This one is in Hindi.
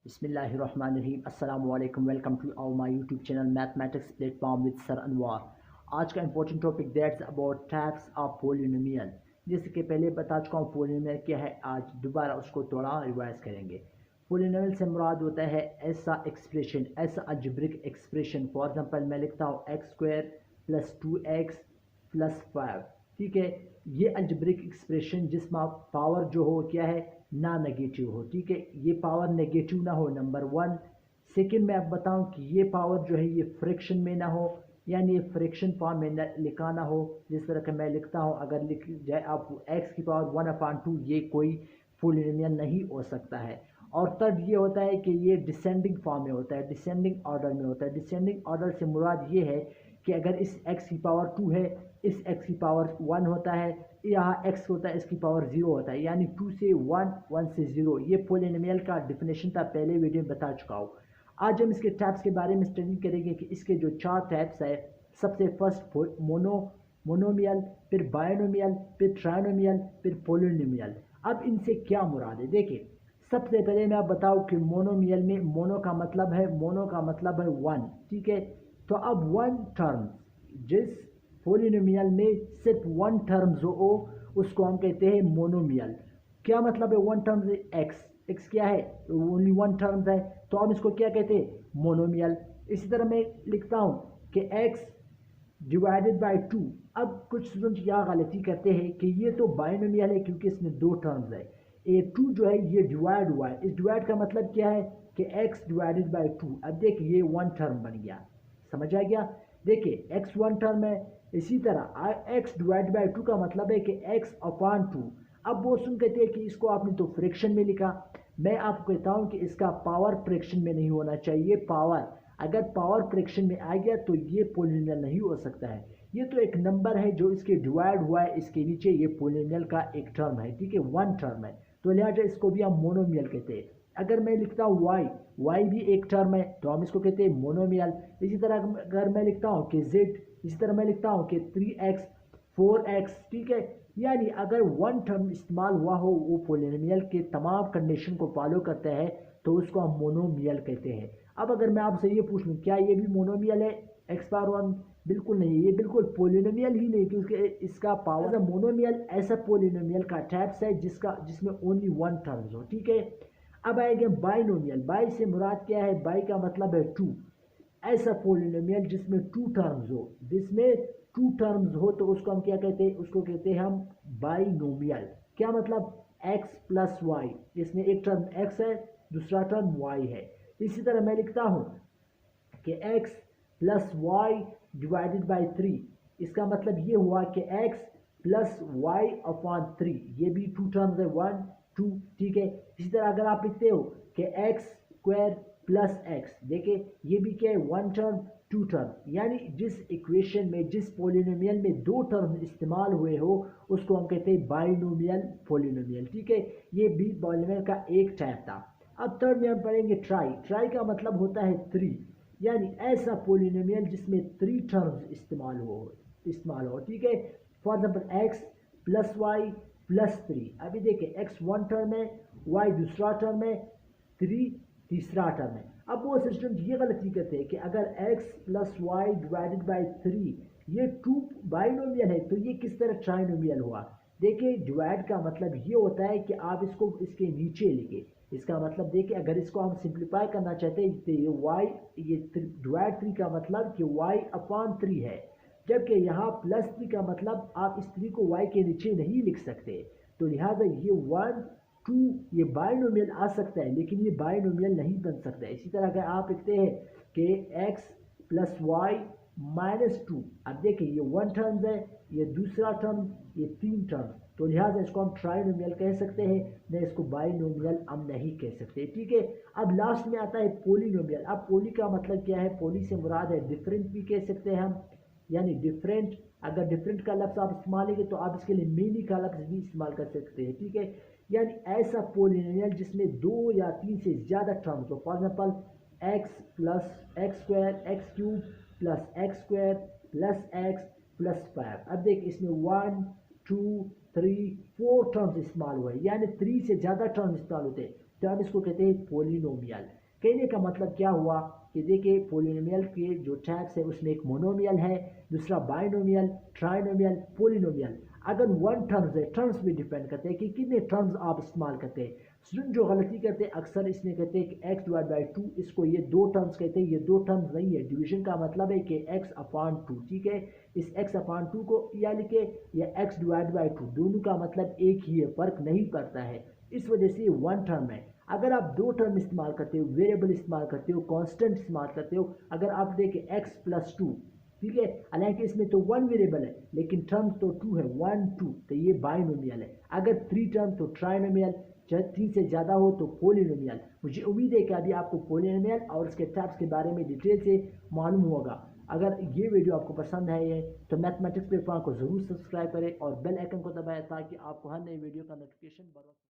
बिस्मिल्लाहिर्रहमानिर्रहीम अस्सलाम वालेकुम। Welcome to our my YouTube channel mathematics platform with sir Anwar. आज का important topic that's about types of polynomial. जैसे कि पहले बता चुका हूँ पॉलिनोमियल क्या है, आज दोबारा उसको थोड़ा रिवाइज करेंगे। पॉलिनोमियल से मुराद होता है ऐसा एक्सप्रेशन, ऐसा अलजेब्रिक एक्सप्रेशन। फॉर एग्जांपल मैं लिखता हूँ x square plus 2x plus 5, ठीक है। ये अलजेब्रिक एक्सप्रेशन जिसमें पावर जो हो क्या है, ना नेगेटिव हो, ठीक है। ये पावर नेगेटिव ना हो, नंबर वन। सेकंड मैं अब बताऊं कि ये पावर जो है ये फ्रैक्शन में ना हो, यानी ये फ्रैक्शन फॉर्म में लिखा ना हो। जिस तरह का मैं लिखता हूं, अगर लिख जाए आप x की पावर 1/2, ये कोई पॉलिनोमियल नहीं हो सकता है। और तब ये होता है कि ये डिसेंडिंग फॉर्म में होता है, डिसेंडिंग ऑर्डर में होता है। डिसेंडिंग ऑर्डर से मुराद ये है कि अगर इस x की पावर 2 है, इस x की पावर 1 होता है, यहाँ x होता है इसकी पावर 0 होता है, यानी 2 से 1, 1 से 0। ये पॉलिनोमियल का डिफिनेशन था, पहले वीडियो में बता चुका हूँ। आज हम इसके टाइप्स के बारे में स्टडी करेंगे कि इसके जो 4 टाइप्स है। सबसे फर्स्ट मोनोमियल, फिर बायनोमियल, फिर ट्राइनोमियल, फिर पॉलिनोमियल। अब इनसे क्या मुराद है देखिए। सबसे पहले मैं आप बताऊं कि मोनोमियल में मोनो का मतलब है वन, ठीक है। तो अब वन टर्म, जिस पॉलिनोमियल में सिर्फ वन टर्म्स हो उसको हम कहते हैं मोनोमियल। क्या मतलब है वन टर्म्स? एक्स क्या है, ओनली वन टर्म्स है, तो हम इसको क्या कहते हैं, मोनोमियल। इसी तरह मैं लिखता हूं कि एक्स डिवाइडेड बाय 2। अब कुछ स्टूडेंट यहाँ गलती करते हैं कि ये तो बाइनोमियल है क्योंकि इसमें दो टर्म्स है। ए 2 जो है ये डिवाइड हुआ है, इस डिवाइड का मतलब क्या है कि x डिवाइडेड बाय 2। अब देखिए ये वन टर्म बन गया, समझ आ गया। देखिए x वन टर्म है, इसी तरह x डिवाइड बाय 2 का मतलब है कि x अपॉन 2। अब वो सुन कहते हैं कि इसको आपने तो फ्रैक्शन में लिखा। मैं आपको कहता हूं कि इसका पावर फ्रैक्शन में नहीं होना चाहिए। पावर अगर पावर फ्रैक्शन में आ गया तो ये पॉलिनोमियल नहीं हो सकता है। ये तो एक नंबर है जो इसके डिवाइड हुआ है, इसके नीचे ये पॉलिनोमियल का एक टर्म है, ठीक है, वन टर्म है, तो लिहाजा इसको भी हम मोनोमियल कहते हैं। अगर मैं लिखता हूँ y भी एक टर्म है तो हम इसको कहते हैं मोनोमियल। इसी तरह अगर मैं लिखता हूँ कि z, इसी तरह मैं लिखता हूँ कि 3x 4x, ठीक है। यानी अगर वन टर्म इस्तेमाल हुआ हो, वो पॉलिनोमियल के तमाम कंडीशन को फॉलो करता है, तो उसको हम मोनोमियल कहते हैं। अब अगर मैं आपसे ये पूछ लूँ क्या ये भी मोनोमियल है, एक्स पावर 1? बिल्कुल नहीं, ये बिल्कुल पॉलिनोमियल ही नहीं, क्योंकि इसका पावर मोनोमियल ऐसा पॉलिनोमियल का टाइप्स है जिसमें ओनली वन टर्म्स हो, ठीक है। अब आएंगे बाइनोमियल। बाई से मुराद क्या है? बाई का मतलब है 2। ऐसा पॉलिनोमियल जिसमें टू टर्म्स हो, तो उसको हम क्या कहते हैं? उसको कहते हैं हम बाइनोमियल। क्या मतलब? x प्लस वाई, इसमें एक टर्म x है, दूसरा टर्म y है। इसी तरह मैं लिखता हूं कि x plus y divided by 3। इसका मतलब ये हुआ कि x प्लस वाई अपॉन 3, ये भी टू टर्म्स है, 1 2, ठीक है। इसी तरह अगर आप लिखते हो कि एक्स स्क्वायर प्लस एक्स, देखिए ये भी क्या है, वन टर्म टू टर्म। यानी जिस इक्वेशन में, जिस पॉलिनोमियल में दो टर्म इस्तेमाल हुए हो उसको हम कहते हैं बाइनोमियल पॉलिनोमियल, ठीक है। ये भी पॉलिनोमियल का एक टाइप था। अब थर्ड में हम पढ़ेंगे ट्राई का मतलब होता है 3, यानी ऐसा पॉलिनोमियल जिसमें 3 टर्म्स इस्तेमाल हो, ठीक है। For example x plus y plus 3। अभी देखिए एक्स वन टर्म है, वाई दूसरा टर्म है, 3 तीसरा टर्म है। अब वो सिस्टम ये गलती करते हैं कि अगर x plus y divided by 3 ये 2 बाइनोमियल है, तो ये किस तरह ट्राइनोमियल हुआ? देखिए डिवाइड का मतलब ये होता है कि आप इसको इसके नीचे लिखे। इसका मतलब देखिए अगर इसको हम सिंप्लीफाई करना चाहते हैं तो ये y, ये डिवाइड 3 का मतलब कि y अपॉन 3 है, जबकि यहाँ प्लस 3 का मतलब आप इस 3 को y के नीचे नहीं लिख सकते। तो लिहाजा ये 1 2 ये बाइनोमियल आ सकता है, लेकिन ये बाइनोमियल नहीं बन सकता है। इसी तरह अगर आप लिखते हैं कि x प्लस वाई माइनस 2, अब देखिए ये वन टर्म्स है, ये दूसरा टर्म, ये 3 टर्म, तो लिहाजा इसको हम ट्राइनोमियल कह सकते हैं, न इसको बाइनोमियल हम नहीं कह सकते, ठीक है। अब लास्ट में आता है पोलिनोमियल। अब पोली का मतलब क्या है? पोली से मुराद है डिफरेंट भी कह सकते हैं हम, यानी डिफरेंट। अगर डिफरेंट का लफ्ज़ आप इस्तेमाल तो आप इसके लिए मेनी का लफ्ज़ भी इस्तेमाल कर सकते हैं, ठीक है। यानी ऐसा पॉलिनोमियल जिसमें 2 या 3 से ज़्यादा टर्म्स हो। For example x plus x square x cube plus x square plus x plus 5। अब देख इसमें 1 2 3 4 टर्म्स इस्तेमाल हुए, यानी 3 से ज़्यादा टर्म्स इस्तेमाल होते हैं तो हम इसको कहते हैं पोलिनोमियल। कहने का मतलब क्या हुआ कि देखिए पोलिनोमियल के जो टाइप्स है उसमें एक मोनोमियल है, दूसरा बाइनोमियल, ट्राइनोमियल, पोलिनोमियल। अगर वन टर्म्स है, टर्म्स भी डिपेंड करते हैं कि कितने टर्म्स आप इस्तेमाल करते हैं। स्टूडेंट जो गलती करते हैं अक्सर इसमें कहते हैं कि एक्स डिवाइड बाई टू, इसको ये दो टर्म्स कहते हैं, ये दो टर्म्स नहीं है। डिवीजन का मतलब है कि एक्स अपॉन टू, ठीक है। इस एक्स अपॉन टू को या लिखे या एक्स डिवाइड बाई टू, दोनों का मतलब एक ही है, फर्क नहीं पड़ता है। इस वजह से वन टर्म है। अगर आप दो टर्म इस्तेमाल करते हो, वेरिएबल इस्तेमाल करते हो, कांस्टेंट इस्तेमाल करते हो, अगर आप देखें एक्स प्लस टू, ठीक है, हालांकि इसमें तो वन वेरिएबल है लेकिन टर्म्स तो टू है, वन टू, तो ये बाइनोमियल है। अगर थ्री टर्म तो ट्राइनोमियल, जब थ्री से ज़्यादा हो तो पोलिनोमियल। मुझे उम्मीद है कि अभी आपको पोलिनोमियल और उसके टाइप्स के बारे में डिटेल से मालूम होगा। अगर ये वीडियो आपको पसंद है तो मैथमेटिक्स प्लेटफॉर्म को ज़रूर सब्सक्राइब करें और बेल आइकन को दबाएं ताकि आपको हर नई वीडियो का नोटिफिकेशन बर